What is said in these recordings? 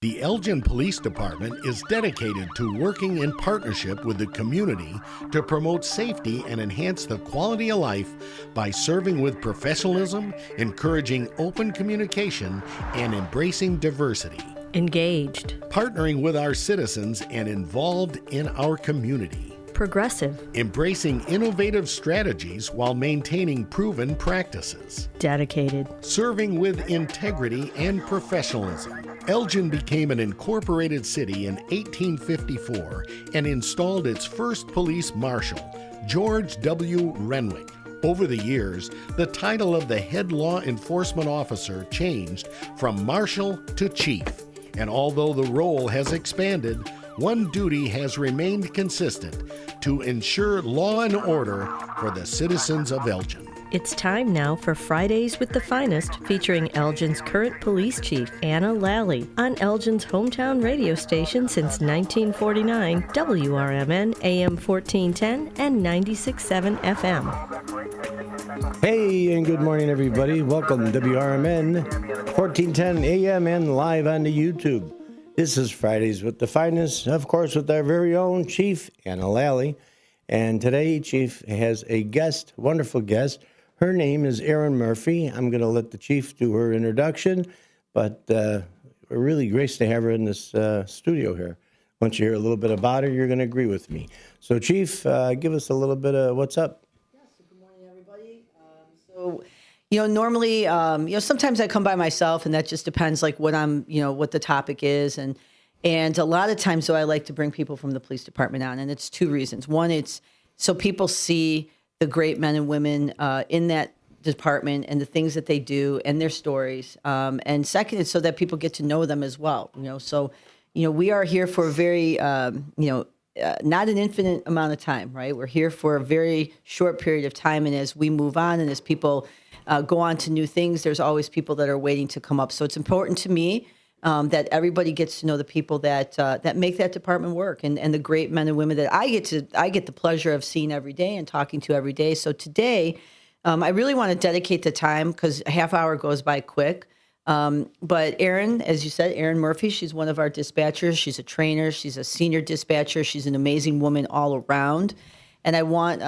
The Elgin Police Department is dedicated to working in partnership with the community to promote safety and enhance the quality of life by serving with professionalism, encouraging open communication, and embracing diversity. Engaged. Partnering with our citizens and involved in our community. Progressive. Embracing innovative strategies while maintaining proven practices. Dedicated. Serving with integrity and professionalism. Elgin became an incorporated city in 1854 and installed its first police marshal, George W. Renwick. Over the years, the title of the head law enforcement officer changed from marshal to chief. And although the role has expanded, one duty has remained consistent: to ensure law and order for the citizens of Elgin. It's time now for Fridays with the Finest, featuring Elgin's current police chief, Anna Lally, on Elgin's hometown radio station since 1949, WRMN AM 1410 and 96.7 FM. Hey, and good morning, everybody. Welcome to WRMN 1410 AM and live on the YouTube. This is Fridays with the Finest, of course, with our very own Chief, Anna Lally. And today, Chief has a guest, wonderful guest. Her name is Erin Murphy. I'm going to let the Chief do her introduction, but we're really graced to have her in this studio here. Once you hear a little bit about her, you're going to agree with me. So, Chief, give us a little bit of what's up. Yes, good morning, everybody. Normally, sometimes I come by myself, and that just depends, like, what the topic is. And a lot of times, though, I like to bring people from the police department on, and it's two reasons. One, it's so people see the great men and women in that department and the things that they do and their stories. And second, it's so that people get to know them as well. We are here for a very, not an infinite amount of time, right? We're here for a very short period of time. And as we move on and as people go on to new things, there's always people that are waiting to come up. So it's important to me that everybody gets to know the people that make that department work, and the great men and women that I get the pleasure of seeing every day and talking to every day. So today, I really want to dedicate the time, because a half hour goes by quick. But Erin, as you said, Erin Murphy, she's one of our dispatchers. She's a trainer. She's a senior dispatcher. She's an amazing woman all around. And I want,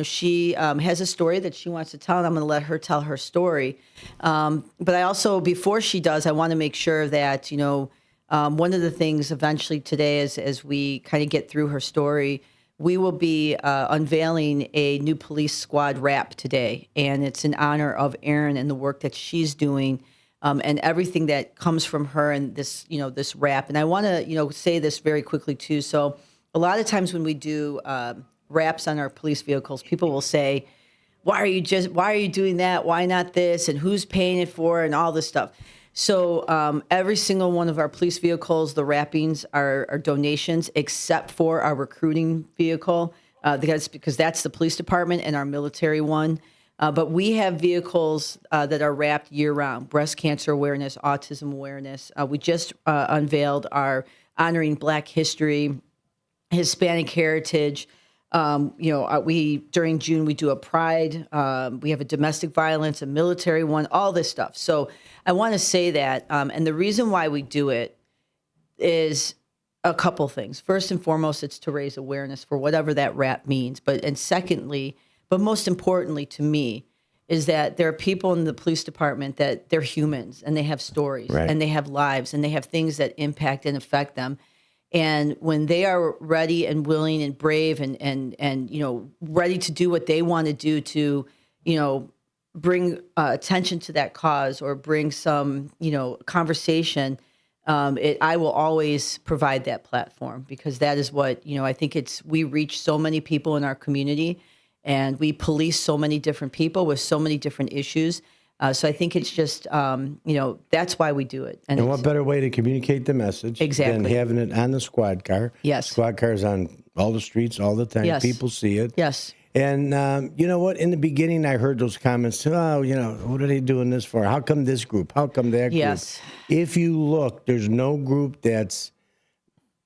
she has a story that she wants to tell, and I'm going to let her tell her story. But I also, before she does, I want to make sure that, one of the things eventually today, as we kind of get through her story, we will be unveiling a new police squad wrap today. And it's in honor of Erin and the work that she's doing, and everything that comes from her and this, this wrap. And I want to, say this very quickly, too. So a lot of times when we do wraps on our police vehicles, people will say, why are you doing that? Why not this? And who's paying it for? And all this stuff. So every single one of our police vehicles, the wrappings are donations, except for our recruiting vehicle, because that's the police department and our military one. But we have vehicles that are wrapped year round: breast cancer awareness, autism awareness. We just unveiled our honoring Black history, Hispanic heritage. During June, we do a pride. We have a domestic violence, a military one, all this stuff. So I want to say that. And the reason why we do it is a couple things. First and foremost, it's to raise awareness for whatever that wrap means. And secondly, but most importantly to me, is that there are people in the police department that they're humans, and they have stories, right, and they have lives, and they have things that impact and affect them. And when they are ready and willing and brave and ready to do what they want to do to, bring attention to that cause or bring some, conversation, I will always provide that platform, because that is what, I think we reach so many people in our community, and we police so many different people with so many different issues. So I think it's just, that's why we do it. And what better way to communicate the message than having it on the squad car? Yes. Squad cars on all the streets all the time. Yes. People see it. Yes. And you know what? In the beginning, I heard those comments. Oh, what are they doing this for? How come this group? How come that group? Yes. If you look, there's no group that's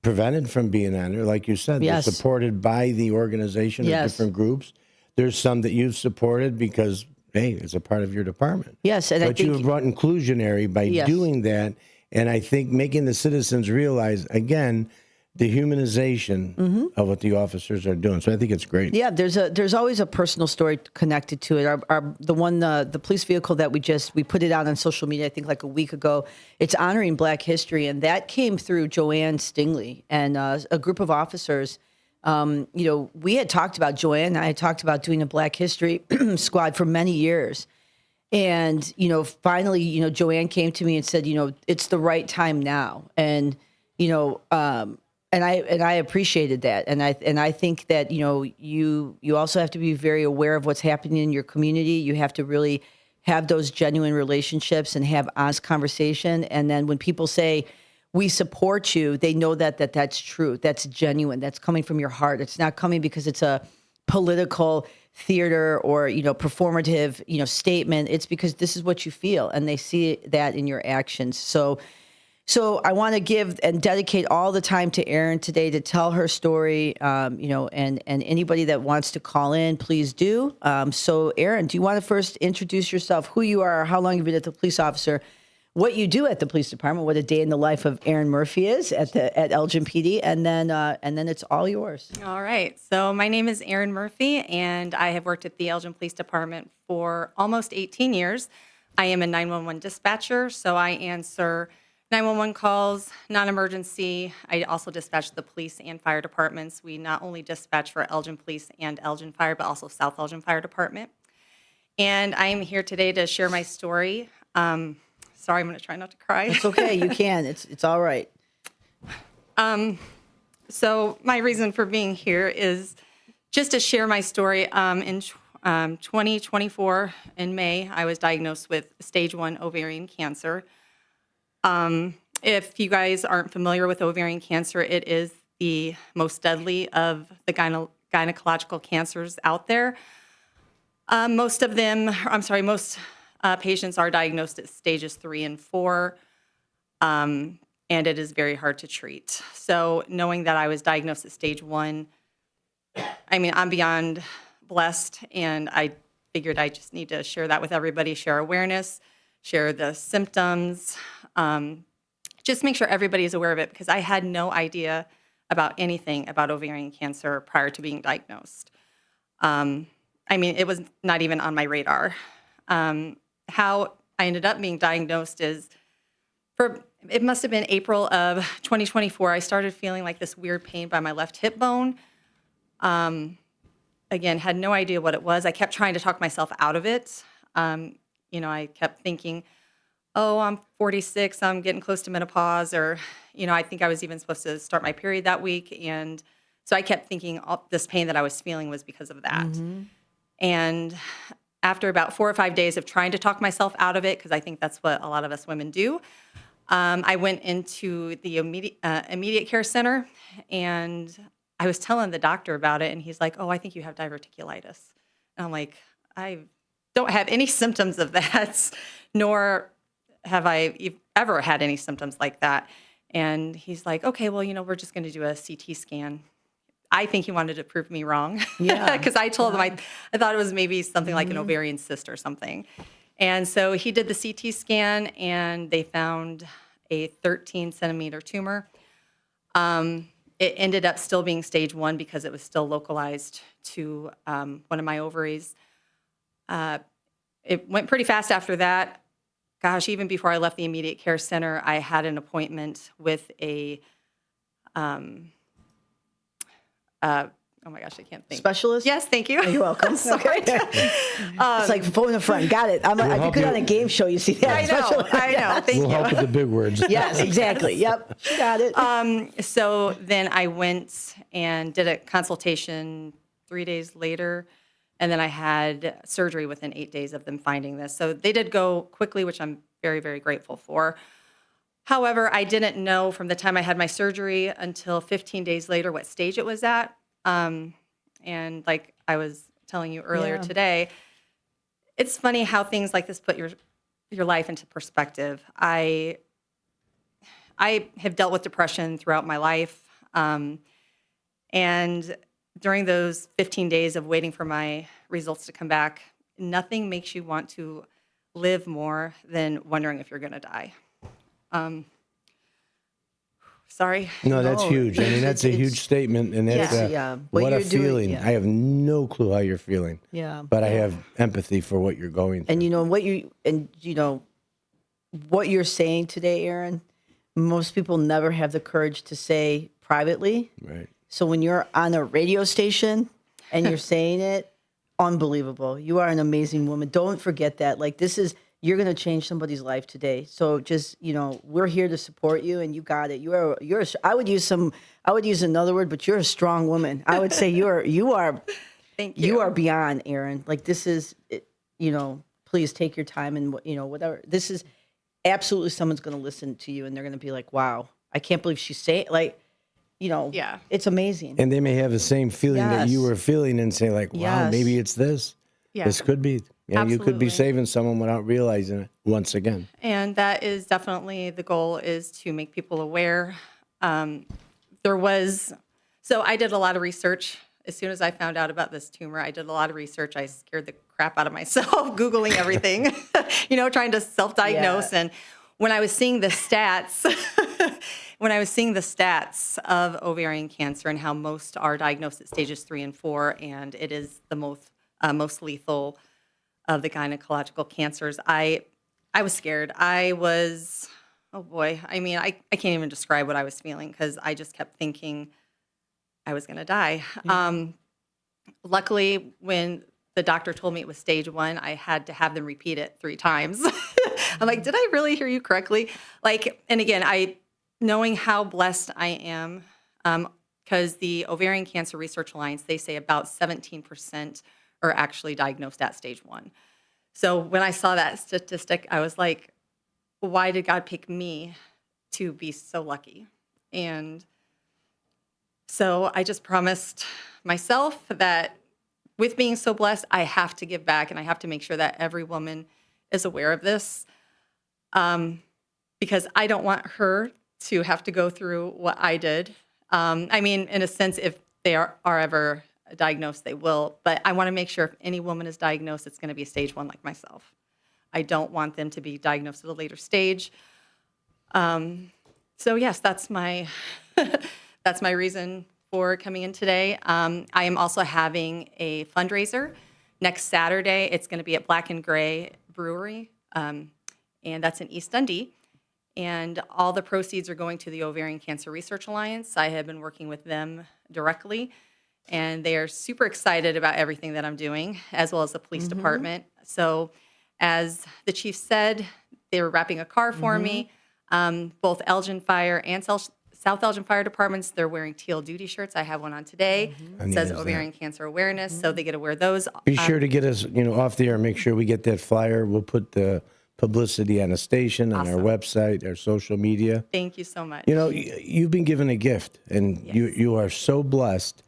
prevented from being on there. Like you said, yes, they're supported by the organization of yes, different groups. There's some that you've supported because, hey, it's a part of your department. Yes, and but you have brought inclusionary by yes, doing that, And I think making the citizens realize, again, the humanization of what the officers are doing. So I think it's great. Yeah, there's always a personal story connected to it. The police vehicle that we put it out on social media, I think like a week ago. It's honoring Black history, and that came through Joanne Stingley and a group of officers. We had talked about Joanne and I had talked about doing a Black History squad for many years. And, finally, Joanne came to me and said, it's the right time now. And, and I appreciated that. And I think that, you also have to be very aware of what's happening in your community. You have to really have those genuine relationships and have honest conversation. And then when people say, we support you, they know that's true. That's genuine. That's coming from your heart. It's not coming because it's a political theater or, performative, statement. It's because this is what you feel, and they see that in your actions. So I want to give and dedicate all the time to Erin today to tell her story, and anybody that wants to call in, please do. So Erin, do you want to first introduce yourself, who you are, how long you've been at the police officer, what you do at the police department, what a day in the life of Erin Murphy is at Elgin PD, and then it's all yours. All right. So my name is Erin Murphy, and I have worked at the Elgin Police Department for almost 18 years. I am a 911 dispatcher, so I answer 911 calls, non-emergency. I also dispatch the police and fire departments. We not only dispatch for Elgin Police and Elgin Fire, but also South Elgin Fire Department. And I am here today to share my story. Sorry, I'm going to try not to cry. It's okay. You can. It's all right. So my reason for being here is just to share my story. In 2024, in May, I was diagnosed with stage 1 ovarian cancer. If you guys aren't familiar with ovarian cancer, it is the most deadly of the gynecological cancers out there. Most patients are diagnosed at stages 3 and 4, and it is very hard to treat. So knowing that I was diagnosed at stage 1, I'm beyond blessed, and I figured I just need to share that with everybody, share awareness, share the symptoms, just make sure everybody is aware of it, because I had no idea about anything about ovarian cancer prior to being diagnosed. It was not even on my radar. How I ended up being diagnosed is, it must have been April of 2024, I started feeling like this weird pain by my left hip bone. Again, had no idea what it was. I kept trying to talk myself out of it. I kept thinking, oh, I'm 46, I'm getting close to menopause, or, I think I was even supposed to start my period that week. And so I kept thinking this pain that I was feeling was because of that. Mm-hmm. And after about 4 or 5 days of trying to talk myself out of it, because I think that's what a lot of us women do, I went into the immediate care center, and I was telling the doctor about it, and he's like, oh, I think you have diverticulitis. And I'm like, I don't have any symptoms of that, nor have I ever had any symptoms like that. And he's like, okay, well, we're just going to do a CT scan. I think he wanted to prove me wrong. Yeah. Because I told him I thought it was maybe something like an ovarian cyst or something. And so he did the CT scan, and they found a 13-centimeter tumor. It ended up still being stage 1 because it was still localized to one of my ovaries. It went pretty fast after that. Gosh, even before I left the immediate care center, I had an appointment with a oh my gosh, I can't think. Specialist? Yes, thank you. You're welcome. Sorry. It's like phone a friend. Got it. I'm if you could on a game show, you see that. I know. Thank We'll you. help with the big words. Yes, exactly. Yep, she got it. So then I went and did a consultation 3 days later, and then I had surgery within 8 days of them finding this. So they did go quickly, which I'm very, very grateful for. However, I didn't know from the time I had my surgery until 15 days later what stage it was at. And like I was telling you earlier today, it's funny how things like this put your life into perspective. I have dealt with depression throughout my life. And during those 15 days of waiting for my results to come back, nothing makes you want to live more than wondering if you're going to die. Sorry. No, that's No, huge. I mean, that's a huge statement, and that's Yeah. What what a you're doing, feeling. yeah. I have no clue how you're feeling. Yeah. But I have empathy for what you're going through. And what you're saying today, Aaron, most people never have the courage to say privately. Right. So when you're on a radio station and you're saying it, unbelievable. You are an amazing woman. Don't forget that. Like, you're going to change somebody's life today. So just, we're here to support you, and you got it. I would use another word, but you're a strong woman. I would say you are Thank you. you are beyond, Aaron. Like, this is, please take your time and, whatever. This is absolutely someone's going to listen to you and they're going to be like, wow, I can't believe she's saying, like, Yeah. it's amazing. And they may have the same feeling that you Yes. were feeling and say, like, wow, Yes. maybe it's this. Yeah. This could be. Yeah, you could be Absolutely. saving someone without realizing it once again. And that is definitely the goal, is to make people aware. So I did a lot of research. As soon as I found out about this tumor, I did a lot of research. I scared the crap out of myself, Googling everything, trying to self-diagnose. Yeah. And when I was seeing the stats, of ovarian cancer and how most are diagnosed at stages 3 and 4, and it is the most lethal of the gynecological cancers, I was scared. I was, oh boy. I mean, I can't even describe what I was feeling, because I just kept thinking I was going to die. Luckily, when the doctor told me it was stage 1, I had to have them repeat it 3 times. I'm like, did I really hear you correctly? And again, knowing how blessed I am, because the Ovarian Cancer Research Alliance, they say about 17% are actually diagnosed at stage 1. So when I saw that statistic, I was like, why did God pick me to be so lucky? And so I just promised myself that with being so blessed, I have to give back, and I have to make sure that every woman is aware of this, because I don't want her to have to go through what I did. I mean, in a sense, if they are ever diagnosed, they will. But I want to make sure if any woman is diagnosed, it's going to be a stage 1 like myself. I don't want them to be diagnosed at a later stage. So yes, that's my that's my reason for coming in today. I am also having a fundraiser next Saturday. It's going to be at Black and Gray Brewery, and that's in East Dundee. And all the proceeds are going to the Ovarian Cancer Research Alliance. I have been working with them directly, and they are super excited about everything that I'm doing, as well as the police department. So as the chief said, they were wrapping a car for me. Both Elgin Fire and South Elgin Fire Departments, they're wearing teal duty shirts. I have one on today. It says Ovarian Cancer Awareness, so they get to wear those. Be sure to get us, off the air. Make sure we get that flyer. We'll put the publicity on the station, on our Awesome. website, our social media. Thank you so much. You've been given a gift, and you are so blessed.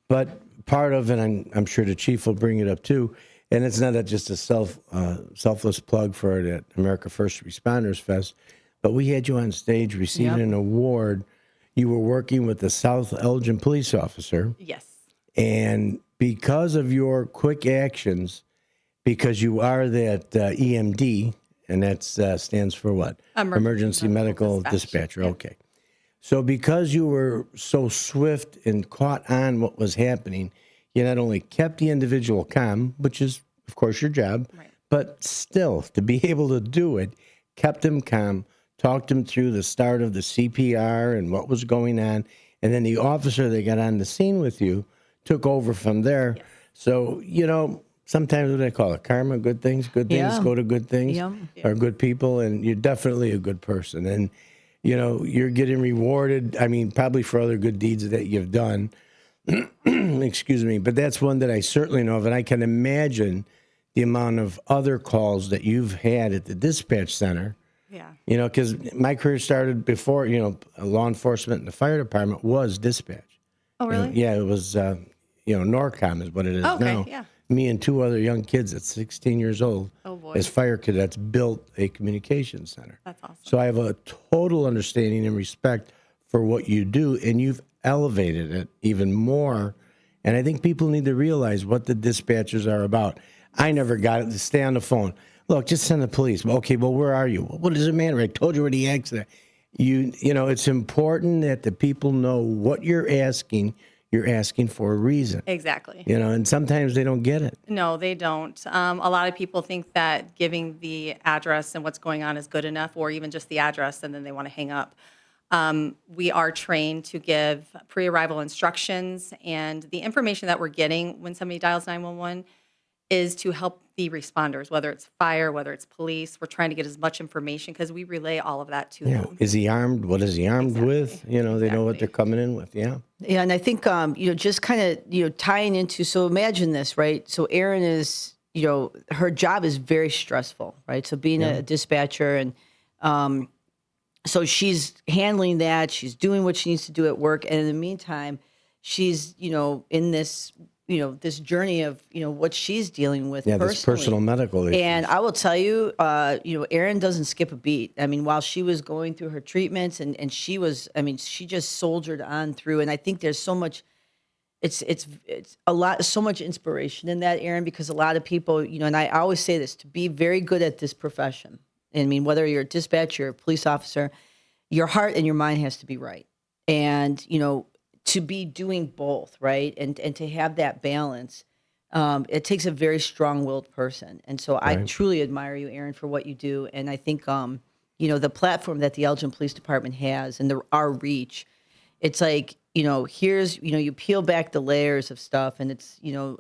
But part of it, I'm sure the chief will bring it up too, and it's not just a selfless plug for the America First Responders Fest, but we had you on stage receiving an award. You were working with the South Elgin police officer, Yes. and because of your quick actions, because you are that EMD, and that stands for what? Emergency Medical Dispatcher. Yep. Okay. So because you were so swift and caught on what was happening, you not only kept the individual calm, which is, of course, your job, Right. but still, to be able to do it, kept him calm, talked him through the start of the CPR and what was going on, and then the officer that got on the scene with you took over from there. Yes. So, sometimes what do they call it? Karma, good things go to good things, or good people, and you're definitely a good person. And, you're getting rewarded, probably for other good deeds that you've done. Excuse me. But that's one that I certainly know of, and I can imagine the amount of other calls that you've had at the dispatch center. Yeah. Because my career started before, law enforcement and the fire department was dispatch. Oh, really? Yeah, it was, NORCOM is what it is Okay, now. yeah. Me and 2 other young kids at 16 years old, Oh, boy. as fire cadets, built a communications center. That's awesome. So I have a total understanding and respect for what you do, and you've elevated it even more. And I think people need to realize what the dispatchers are about. I never got it to stay on the phone. Look, just send the police. Okay, well, where are you? What does it matter? I told you where the accident. you know, it's important that the people know what you're asking. You're asking for a reason. Exactly. You know, and sometimes they don't get it. No, they don't. A lot of people think that giving the address and what's going on is good enough, or even just the address, and then they want to hang up. We are trained to give pre-arrival instructions, and the information that we're getting when somebody dials 911 is to help the responders, whether it's fire, whether it's police. We're trying to get as much information because we relay all of that to Yeah. them. Is he armed? What is he armed with? You know, they know what Exactly. they're coming in with. Yeah. Yeah, and I think you know, just kind of, you know, tying into, so imagine this, right? So Erin is, you know, her job is very stressful, right? So being a dispatcher, and so she's handling that, she's doing what she needs to do at work, and in the meantime, she's, you know, in this, you know, this journey of, you know, what she's dealing with Yeah, personally. this personal medical issues. And I will tell you, you know, Erin doesn't skip a beat. I mean, while she was going through her treatments, and she was, I mean, she just soldiered on through. And I think there's so much, it's a lot, so much inspiration in that, Erin, because a lot of people, you know, and I always say this, to be very good at this profession. I mean, whether you're a dispatcher, a police officer, your heart and your mind has to be right. And, you know, to be doing both, right? And to have that balance, it takes a very strong-willed person. And so I truly admire you, Erin, for what you do. And I think, you know, the platform that the Elgin Police Department has and our reach, it's you know, here's, you know, you peel back the layers of stuff, and it's, you know,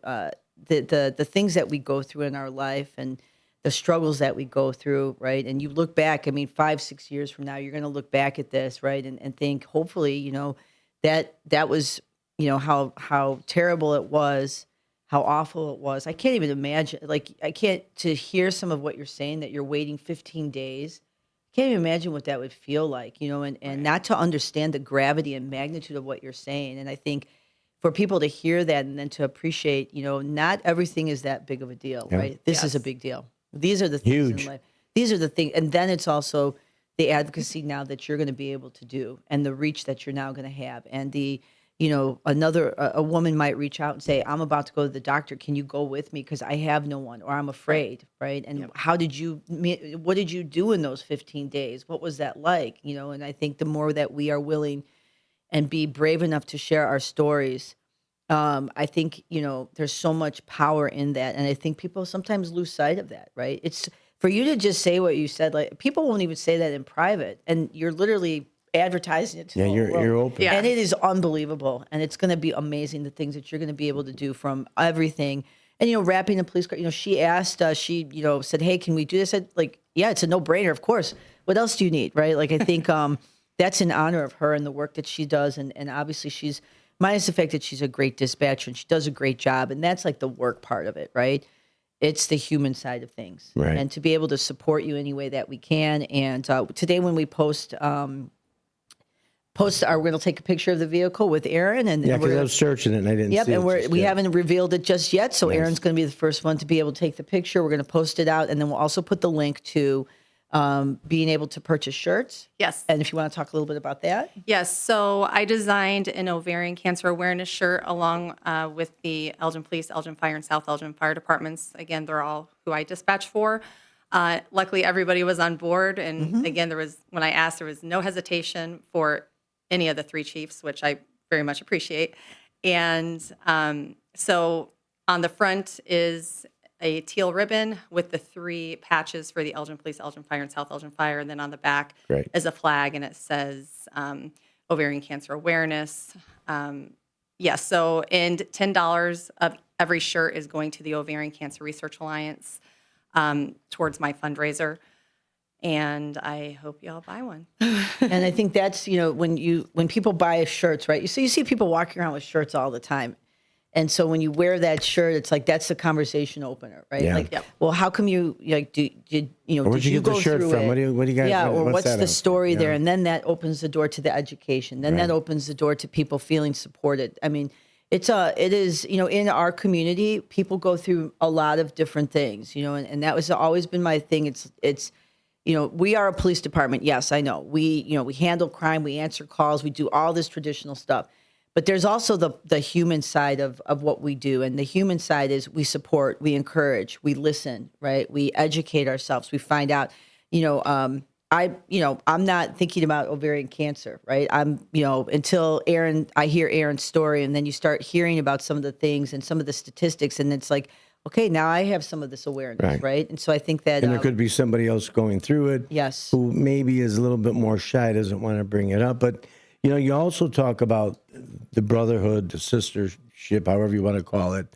the things that we go through in our life and the struggles that we go through, right? And you look back, I mean, 5-6 years from now, you're going to look back at this, right? And think, hopefully, you know, that was, you know, how terrible it was, how awful it was. I can't even imagine, to hear some of what you're saying, that you're waiting 15 days. I can't even imagine what that would feel like, you know, and not to understand the gravity and magnitude of what you're saying. And I think for people to hear that and then to appreciate, you know, not everything is that big of a deal, right? This is a big deal. These are the things Huge. in life. These are the things. And then it's also the advocacy now that you're going to be able to do, and the reach that you're now going to have. And the, you know, a woman might reach out and say, I'm about to go to the doctor. Can you go with me? Because I have no one, or I'm afraid, right? And what did you do in those 15 days? What was that like? You know, and I think the more that we are willing and be brave enough to share our stories, I think, you know, there's so much power in that. And I think people sometimes lose sight of that, right? It's for you to just say what you said, like, people won't even say that in private, and you're literally advertising it to Yeah, the whole world. you're open. Yeah. And it is unbelievable. And it's going to be amazing, the things that you're going to be able to do from everything. And, you know, wrapping a police car, you know, she asked, you know, said, hey, can we do this? I said, like, yeah, it's a no brainer. Of course. What else do you need? Right. Like, I think that's in honor of her and the work that she does. And obviously she's, minus the fact that she's a great dispatcher and she does a great job. And that's like the work part of it. Right. It's the human side of things. Right. And to be able to support you any way that we can. And today when we post, we're going to take a picture of the vehicle with Erin, and Yeah, we're because I gonna, was searching it and I didn't yep, see and it. we haven't revealed it just yet. So Erin's going to be the first one to be able to take the picture. We're going to post it out, and then we'll also put the link to being able to purchase shirts. Yes. And if you want to talk a little bit about that. Yes. So I designed an ovarian cancer awareness shirt along with the Elgin Police, Elgin Fire, and South Elgin Fire Departments. Again, they're all who I dispatch for. Luckily, everybody was on board. And again, when I asked, there was no hesitation for any of the three chiefs, which I very much appreciate. And so on the front is a teal ribbon with the 3 patches for the Elgin Police, Elgin Fire, and South Elgin Fire. And then on the back Great. is a flag, and it says ovarian cancer awareness. Yes, so and $10 of every shirt is going to the Ovarian Cancer Research Alliance towards my fundraiser. And I hope y'all buy one. And I think that's, you know, when people buy shirts, right? You see people walking around with shirts all the time. And so when you wear that shirt, it's like, that's the conversation opener, right? Yeah. Like, Yep. well, how come you did you Where'd you get the go shirt through from? it? What do you got? Yeah, or what's that the outfit? story there? Yeah. And then that opens the door to the education. Then that opens the door to people feeling supported. I mean, it is, you know, in our community, people go through a lot of different things, you know, and that was always been my thing. It's, you know, we are a police department. Yes, I know. We handle crime, we answer calls, we do all this traditional stuff. But there's also the human side of what we do. And the human side is we support, we encourage, we listen, right? We educate ourselves. We find out, you know, I'm not thinking about ovarian cancer, right? Until I hear Aaron's story, and then you start hearing about some of the things and some of the statistics, and it's like, okay, now I have some of this awareness, right? And so I think that, And there could be somebody else going through it. Yes. Who maybe is a little bit more shy, doesn't want to bring it up. But, you also talk about the brotherhood, the sistership, however you want to call it.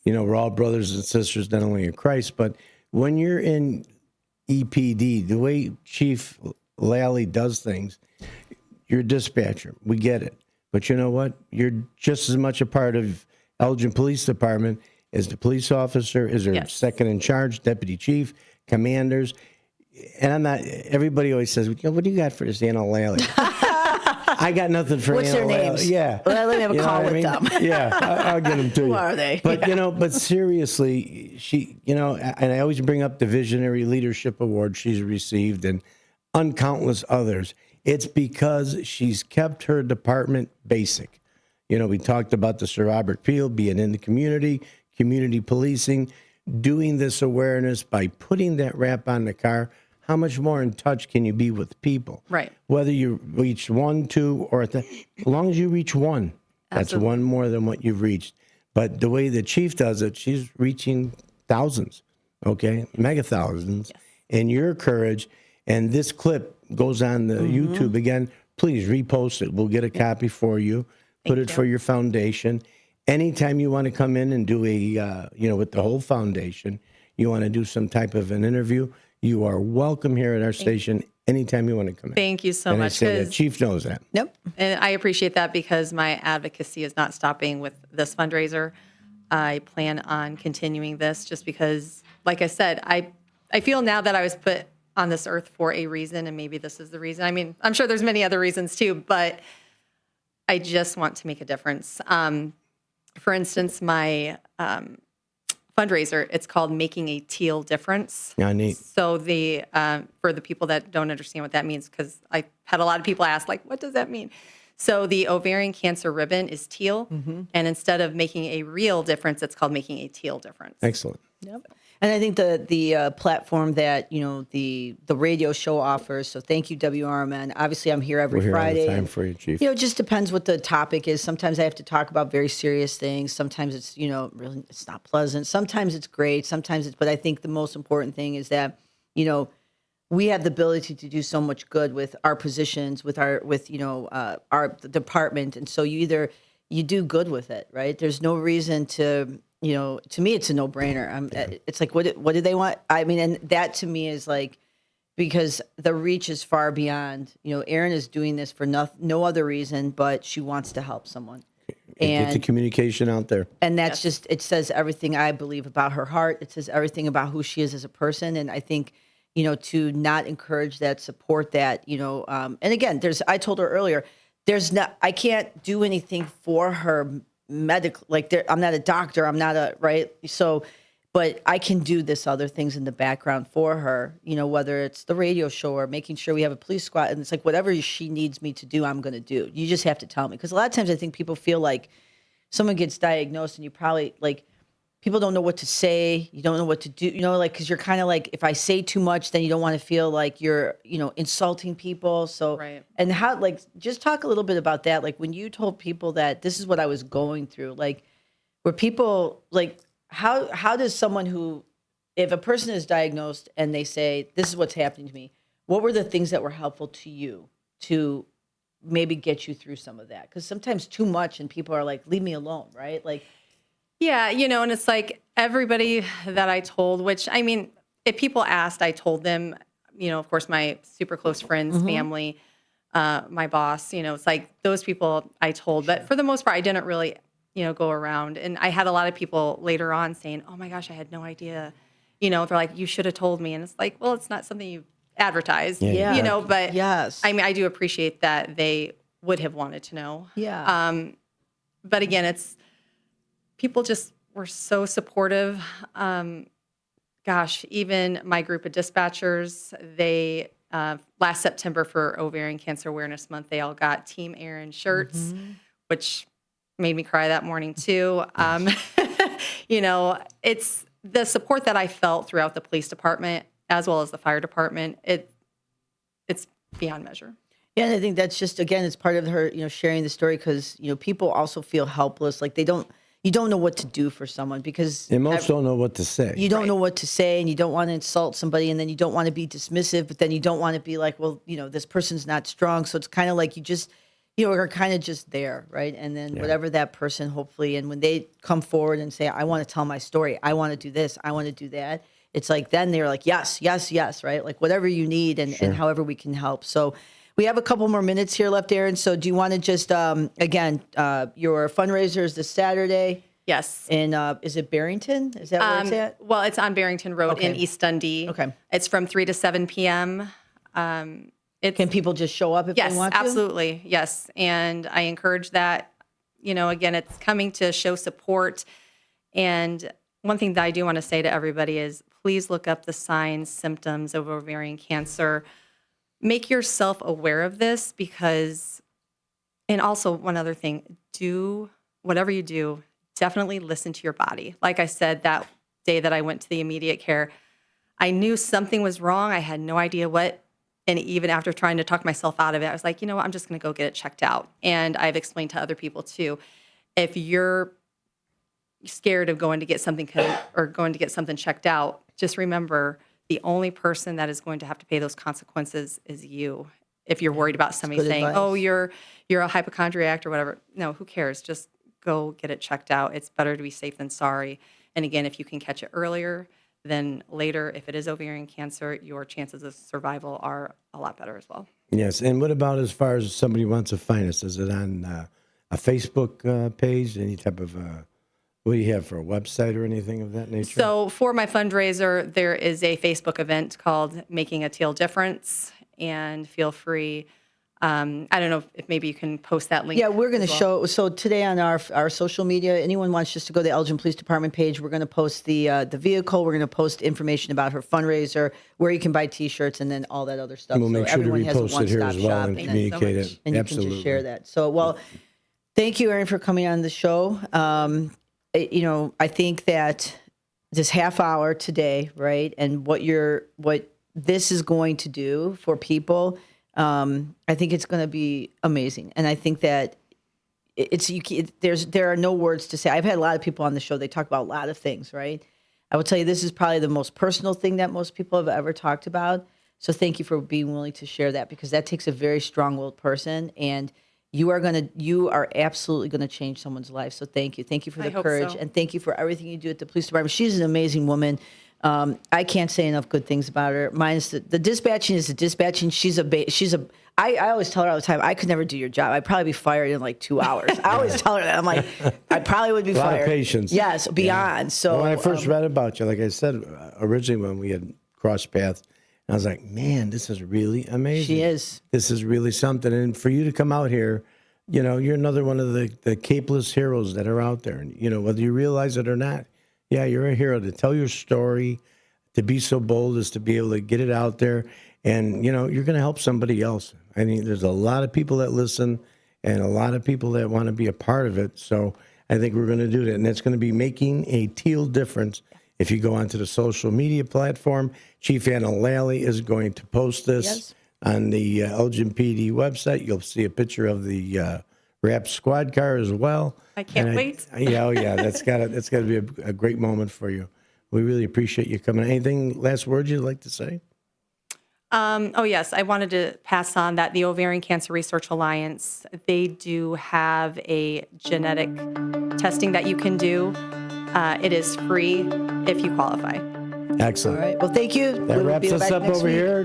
We're all brothers and sisters, not only in Christ, but when you're in EPD, the way Chief Lally does things, you're a dispatcher. We get it. But you know what? You're just as much a part of Elgin Police Department as the police officer, is their second in charge, deputy chief, commanders. And I'm not, everybody always says, what do you got for this Anna Lally? I got nothing for what's Anna their Lally. names? Yeah. Well, let me have a call with them. Yeah, I'll get them to you. Who are they? But, but seriously, she, and I always bring up the Visionary Leadership Award she's received and uncountless others. It's because she's kept her department basic. We talked about the Sir Robert Peel being in the community policing, doing this awareness by putting that wrap on the car. How much more in touch can you be with people? Right. Whether you reach 1, 2, or as long as you reach one, that's one more than what you've reached. But the way the chief does it, she's reaching thousands, mega thousands. Yes. And your courage, and this clip goes on the YouTube again. Please repost it. We'll get a copy for you. Put it for your foundation. Anytime you want to come in and do a, with the whole foundation, you want to do some type of an interview, you are welcome here at our station anytime you want to come in. Thank you so and much. I say that Chief knows that. Yep. And I appreciate that because my advocacy is not stopping with this fundraiser. I plan on continuing this just because, like I said, I feel now that I was put on this earth for a reason, and maybe this is the reason. I mean, I'm sure there's many other reasons too, but I just want to make a difference. For instance, my fundraiser, it's called Making a Teal Difference. Yeah, neat. So for the people that don't understand what that means, because I had a lot of people ask, like, what does that mean? So the ovarian cancer ribbon is teal, and instead of making a real difference, it's called Making a Teal Difference. Excellent. Yep. And I think the platform that the radio show offers. So thank you, WRMN. Obviously, I'm here every We're here Friday. all the time and, for you, Chief. it just depends what the topic is. Sometimes I have to talk about very serious things. Sometimes it's really it's not pleasant. Sometimes it's great. Sometimes it's. But I think the most important thing is that we have the ability to do so much good with our positions, with our department, and so you do good with it, right? There's no reason to. To me, it's a no-brainer. It's like, what do they want? I mean, and that to me is like, because the reach is far beyond. Erin is doing this for no other reason, but she wants to help someone. Get the communication out there. And that's just, it says everything I believe about her heart. It says everything about who she is as a person. And I think, to not encourage that, support that, and again, I told her earlier, I can't do anything for her medical, I'm not a doctor, I'm not right. So, but I can do this other things in the background for her, whether it's the radio show or making sure we have a police squad. And it's like, whatever she needs me to do, I'm going to do. You just have to tell me. Because a lot of times I think people feel like someone gets diagnosed and you probably people don't know what to say. You don't know what to do, because you're kind of like, if I say too much, then you don't want to feel like you're, insulting people. So, Right. And how, just talk a little bit about that. Like when you told people that this is what I was going through, were people how does someone if a person is diagnosed and they say, this is what's happening to me, what were the things that were helpful to you to maybe get you through some of that? Because sometimes too much and people are like, leave me alone, right? Yeah, and it's like everybody that I told, which, I mean, if people asked, I told them, of course, my super close friends, family, my boss, it's like those people I told. But for the most part, I didn't really, go around. And I had a lot of people later on saying, oh my gosh, I had no idea. They're like, you should have told me. And it's like, well, it's not something you advertise, Yeah. But Yes. I mean, I do appreciate that they would have wanted to know. Yeah. But again, people just were so supportive. Gosh, even my group of dispatchers, they last September for Ovarian Cancer Awareness Month, they all got Team Erin shirts, which made me cry that morning too. It's the support that I felt throughout the police department as well as the fire department. it's beyond measure. Yeah, and I think that's just, again, it's part of her, sharing the story, because people also feel helpless, like you don't know what to do for someone, because And most don't know what to say. you don't know what to say, and you don't want to insult somebody, and then you don't want to be dismissive, but then you don't want to be like, well, this person's not strong. So it's kind of like you just, are kind of just there, right? And then whatever that person, hopefully, and when they come forward and say, I want to tell my story, I want to do this, I want to do that, it's like, then they're like, yes, yes, yes, right? Like whatever you need, and however we can help. So we have a couple more minutes here left, Erin. So do you want to just, again, your fundraiser is this Saturday? Yes. And is it Barrington? Is that where it's at? Well, it's on Barrington Road in East Dundee. Okay. It's from 3 to 7 p.m. Can people just show up if Yes, they want to? absolutely. Yes. And I encourage that. Again, it's coming to show support. And one thing that I do want to say to everybody is please look up the signs, symptoms of ovarian cancer. Make yourself aware of this, because, and also one other thing, do whatever you do, definitely listen to your body. Like I said, that day that I went to the immediate care, I knew something was wrong. I had no idea what. And even after trying to talk myself out of it, I was like, what, I'm just going to go get it checked out. And I've explained to other people too, if you're scared of going to get something checked out, just remember the only person that is going to have to pay those consequences is you. If you're worried about somebody saying, advice. "Oh, you're a hypochondriac" or whatever, no, who cares? Just go get it checked out. It's better to be safe than sorry. And again, if you can catch it earlier than later, if it is ovarian cancer, your chances of survival are a lot better as well. Yes. And what about as far as somebody wants to find us? Is it on a Facebook page? Any type of, what do you have for a website or anything of that nature? So for my fundraiser, there is a Facebook event called Making a Teal Difference, and feel free. I don't know if maybe you can post that link. Yeah, we're going to as well. show. So today on our social media, anyone wants just to go to the Elgin Police Department page, we're going to post the vehicle. We're going to post information about her fundraiser, where you can buy T-shirts, and then all that other stuff. And we'll make sure to everyone has a repost it here as one-stop well shop, and Thank you so communicate much. it. and you Absolutely. can just share that. So, well, thank you, Erin, for coming on the show. I think that this half hour today, right, and what this is going to do for people, I think it's going to be amazing. And I think that there are no words to say. I've had a lot of people on the show. They talk about a lot of things, right? I will tell you, this is probably the most personal thing that most people have ever talked about. So thank you for being willing to share that, because that takes a very strong-willed person, and you are absolutely going to change someone's life. So thank you. Thank you for the I hope courage, so. and thank you for everything you do at the police department. She's an amazing woman. I can't say enough good things about her. Minus the dispatching is the dispatching. I always tell her all the time, I could never do your job. I'd probably be fired in like 2 hours. I always tell her that. I'm like, I probably would be A lot fired. of patience. Yes, beyond. So When I first read about you, like I said, originally when we had crossed paths, I was like, man, this is really amazing. she is. This is really something. And for you to come out here, you're another one of the capeless heroes that are out there. And, whether you realize it or not, yeah, you're a hero to tell your story, to be so bold as to be able to get it out there. And, you're going to help somebody else. I mean, there's a lot of people that listen and a lot of people that want to be a part of it. So I think we're going to do that. And that's going to be making a teal difference. If you go onto the social media platform, Chief Anna Lally is going to post this. Yes. On the Elgin PD website. You'll see a picture of the RAP squad car as well. I can't wait. Yeah, that's got to be a great moment for you. We really appreciate you coming. Anything last words you'd like to say? Oh, yes. I wanted to pass on that the Ovarian Cancer Research Alliance, they do have a genetic testing that you can do. It is free if you qualify. Excellent. All right. Well, thank you. That We'll wraps be us back up next over week. here.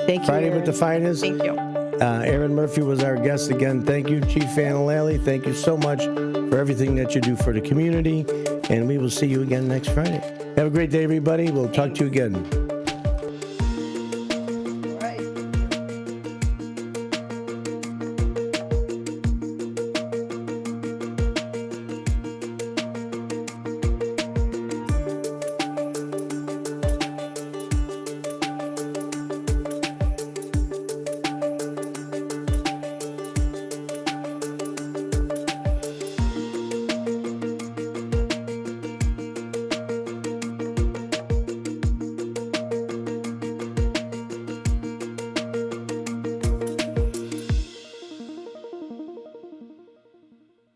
Thank you, Friday with Erin. the Finest. Thank you. Aaron Murphy was our guest again. Thank you, Chief Anna Lally. Thank you so much for everything that you do for the community. And we will see you again next Friday. Have a great day, everybody. We'll talk to you again.